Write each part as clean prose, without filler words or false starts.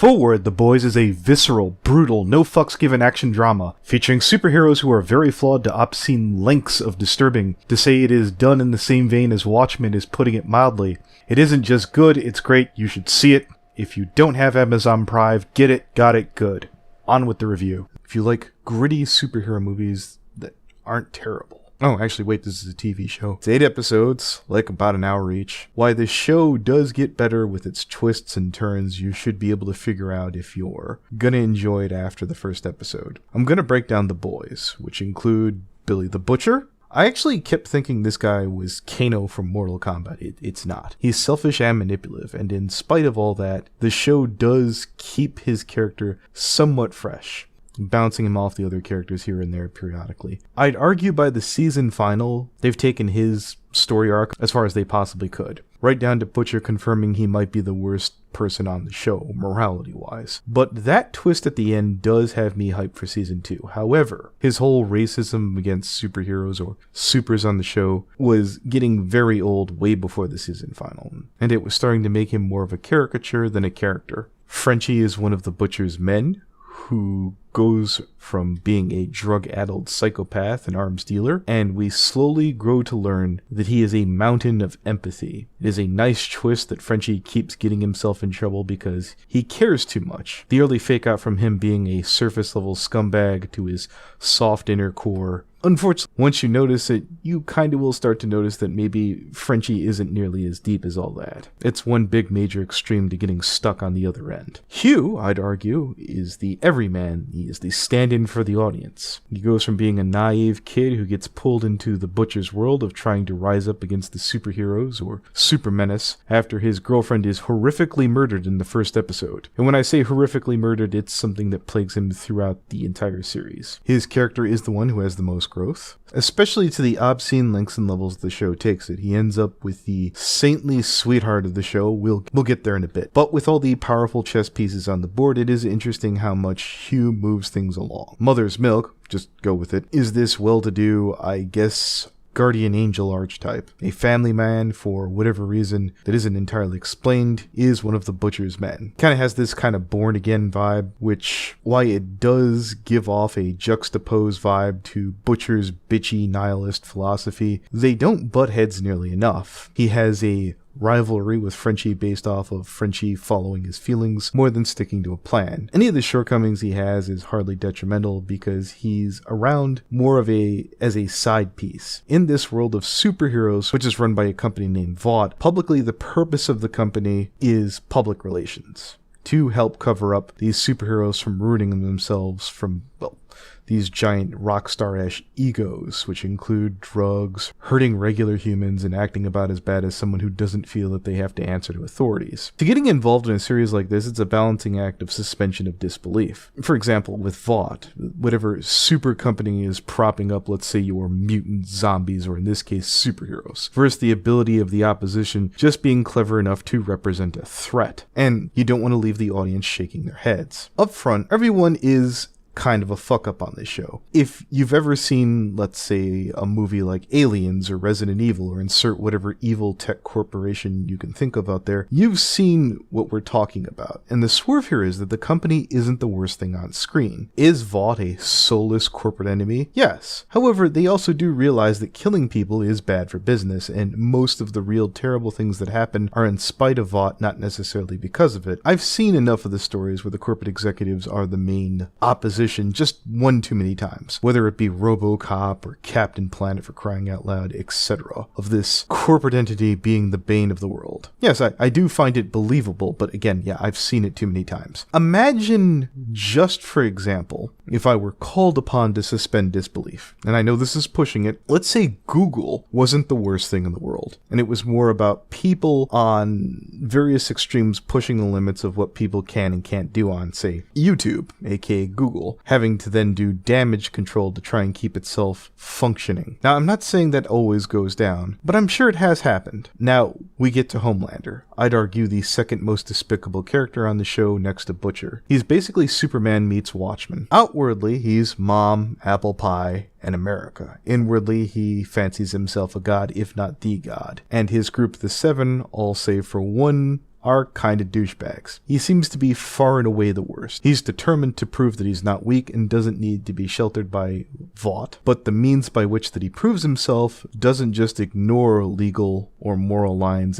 Forward, The Boys is a visceral, brutal, no fucks given action drama featuring superheroes who are very flawed to obscene lengths of disturbing. To say it is done in the same vein as Watchmen is putting it mildly. It isn't just good, it's great, you should see it. If you don't have Amazon Prime, get it, got it, good. On with the review. If you like gritty superhero movies that aren't terrible. Oh, actually, wait, this is a TV show. It's 8 episodes, like about an hour each. Why the show does get better with its twists and turns, you should be able to figure out if you're gonna enjoy it after the first episode. I'm gonna break down The Boys, which include Billy the Butcher. I actually kept thinking this guy was Kano from Mortal Kombat. It's not. He's selfish and manipulative, and in spite of all that, the show does keep his character somewhat fresh, bouncing him off the other characters here and there periodically. I'd argue by the season final, they've taken his story arc as far as they possibly could, right down to Butcher confirming he might be the worst person on the show, morality-wise. But that twist at the end does have me hyped for season 2. However, his whole racism against superheroes or supers on the show was getting very old way before the season final, and it was starting to make him more of a caricature than a character. Frenchie is one of the Butcher's men, who goes from being a drug-addled psychopath and arms dealer, and we slowly grow to learn that he is a mountain of empathy. It is a nice twist that Frenchie keeps getting himself in trouble because he cares too much. The early fake-out from him being a surface-level scumbag to his soft inner core. Unfortunately, once you notice it, you kinda will start to notice that maybe Frenchie isn't nearly as deep as all that. It's one big major extreme to getting stuck on the other end. Hugh, I'd argue, is the everyman. He is the stand-in for the audience. He goes from being a naive kid who gets pulled into the Butcher's world of trying to rise up against the superheroes or super menace after his girlfriend is horrifically murdered in the first episode. And when I say horrifically murdered, it's something that plagues him throughout the entire series. His character is the one who has the most growth, especially to the obscene lengths and levels the show takes it. He ends up with the saintly sweetheart of the show. We'll get there in a bit. But with all the powerful chess pieces on the board, it is interesting how much Hugh moves things along. Mother's Milk, just go with it, is this well-to-do, I guess, guardian angel archetype. A family man, for whatever reason that isn't entirely explained, is one of the Butcher's men. Kinda has this kind of born again vibe, which, while it does give off a juxtaposed vibe to Butcher's bitchy nihilist philosophy, they don't butt heads nearly enough. He has a rivalry with Frenchie based off of Frenchie following his feelings more than sticking to a plan. Any of the shortcomings he has is hardly detrimental because he's around more of as a side piece. In this world of superheroes, which is run by a company named Vought, publicly the purpose of the company is public relations, to help cover up these superheroes from ruining themselves from, well, these giant rock star-esque egos, which include drugs, hurting regular humans, and acting about as bad as someone who doesn't feel that they have to answer to authorities. To getting involved in a series like this, it's a balancing act of suspension of disbelief. For example, with Vought, whatever super company is propping up, let's say, your mutant zombies, or in this case, superheroes, versus the ability of the opposition just being clever enough to represent a threat. And you don't want to leave the audience shaking their heads. Up front, everyone is kind of a fuck up on this show. If you've ever seen, let's say, a movie like Aliens or Resident Evil, or insert whatever evil tech corporation you can think of out there, you've seen what we're talking about. And the swerve here is that the company isn't the worst thing on screen. Is Vought a soulless corporate enemy? Yes. However, they also do realize that killing people is bad for business, and most of the real terrible things that happen are in spite of Vought, not necessarily because of it. I've seen enough of the stories where the corporate executives are the main opposition just one too many times, whether it be RoboCop or Captain Planet, for crying out loud, etc., of this corporate entity being the bane of the world. Yes, I do find it believable, but again, yeah, I've seen it too many times. Imagine, just for example, if I were called upon to suspend disbelief, and I know this is pushing it, let's say Google wasn't the worst thing in the world, and it was more about people on various extremes pushing the limits of what people can and can't do on, say, YouTube, aka Google, having to then do damage control to try and keep itself functioning. Now, I'm not saying that always goes down, but I'm sure it has happened. Now, we get to Homelander. I'd argue the second most despicable character on the show next to Butcher. He's basically Superman meets Watchmen. Outwardly, he's mom, apple pie, and America. Inwardly, he fancies himself a god, if not the god. And his group, the Seven, all save for one are kinda douchebags. He seems to be far and away the worst. He's determined to prove that he's not weak and doesn't need to be sheltered by Vought, but the means by which that he proves himself doesn't just ignore legal or moral lines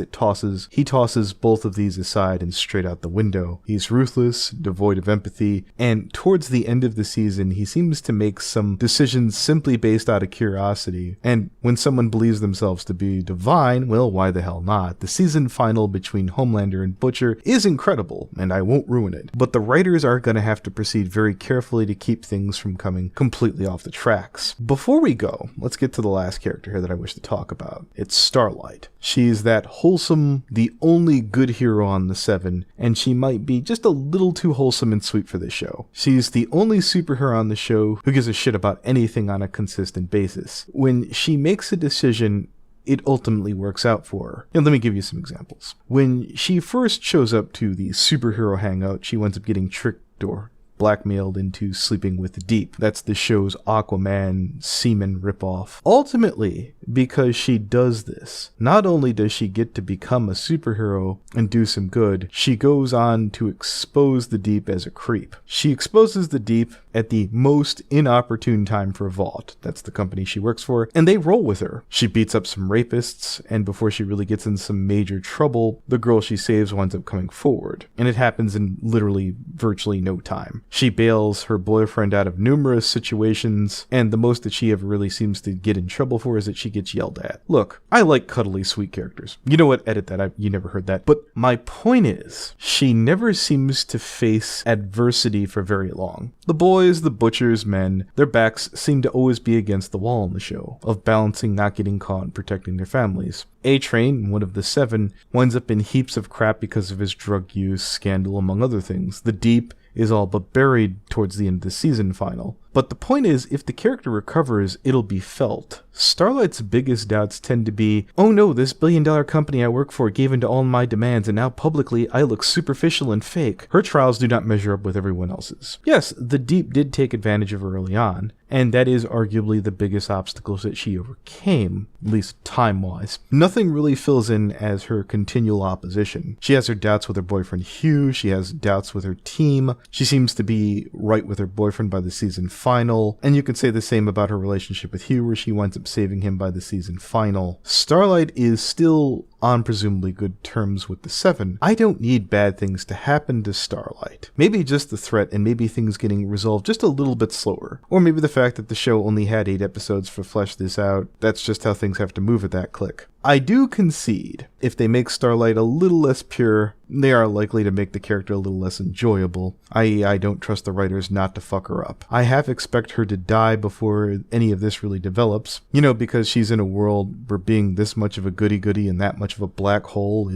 he tosses both of these aside and straight out the window. He's ruthless, devoid of empathy, and towards the end of the season, he seems to make some decisions simply based out of curiosity. And when someone believes themselves to be divine, well, why the hell not? The season final between Homelander and Butcher is incredible, and I won't ruin it. But the writers are going to have to proceed very carefully to keep things from coming completely off the tracks. Before we go, let's get to the last character here that I wish to talk about. It's Starlight. She's that wholesome, the only good hero on the Seven, and she might be just a little too wholesome and sweet for this show. She's the only superhero on the show who gives a shit about anything on a consistent basis. When she makes a decision, it ultimately works out for her. And let me give you some examples. When she first shows up to the superhero hangout, she winds up getting tricked or blackmailed into sleeping with the Deep. That's the show's Aquaman seaman ripoff. Ultimately, because she does this, not only does she get to become a superhero and do some good, she goes on to expose the Deep as a creep. She exposes the Deep at the most inopportune time for Vought, that's the company she works for, and they roll with her. She beats up some rapists, and before she really gets in some major trouble, the girl she saves winds up coming forward. And it happens in literally virtually no time. She bails her boyfriend out of numerous situations, and the most that she ever really seems to get in trouble for is that she gets yelled at. Look, I like cuddly, sweet characters. You know what? Edit that. You never heard that. But my point is, she never seems to face adversity for very long. The boys, the Butcher's men, their backs seem to always be against the wall in the show, of balancing not getting caught and protecting their families. A-Train, one of the Seven, winds up in heaps of crap because of his drug use, scandal, among other things. The Deep is all but buried towards the end of the season final. But the point is, if the character recovers, it'll be felt. Starlight's biggest doubts tend to be, oh no, this billion-dollar company I work for gave in to all my demands, and now publicly I look superficial and fake. Her trials do not measure up with everyone else's. Yes, the Deep did take advantage of her early on, and that is arguably the biggest obstacles that she overcame, at least time-wise. Nothing really fills in as her continual opposition. She has her doubts with her boyfriend Hugh, she has doubts with her team, she seems to be right with her boyfriend by the season final, and you could say the same about her relationship with Hugh, where she winds up saving him by the season final. Starlight is still on presumably good terms with the Seven. I don't need bad things to happen to Starlight. Maybe just the threat and maybe things getting resolved just a little bit slower. Or maybe the fact that the show only had 8 episodes to flesh this out. That's just how things have to move at that click. I do concede, if they make Starlight a little less pure, they are likely to make the character a little less enjoyable, i.e. I don't trust the writers not to fuck her up. I half expect her to die before any of this really develops, because she's in a world where being this much of a goody-goody and that much of a black hole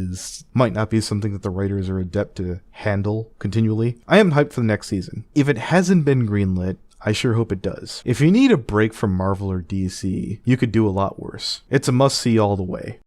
might not be something that the writers are adept to handle continually. I am hyped for the next season. If it hasn't been greenlit, I sure hope it does. If you need a break from Marvel or DC, you could do a lot worse. It's a must-see all the way.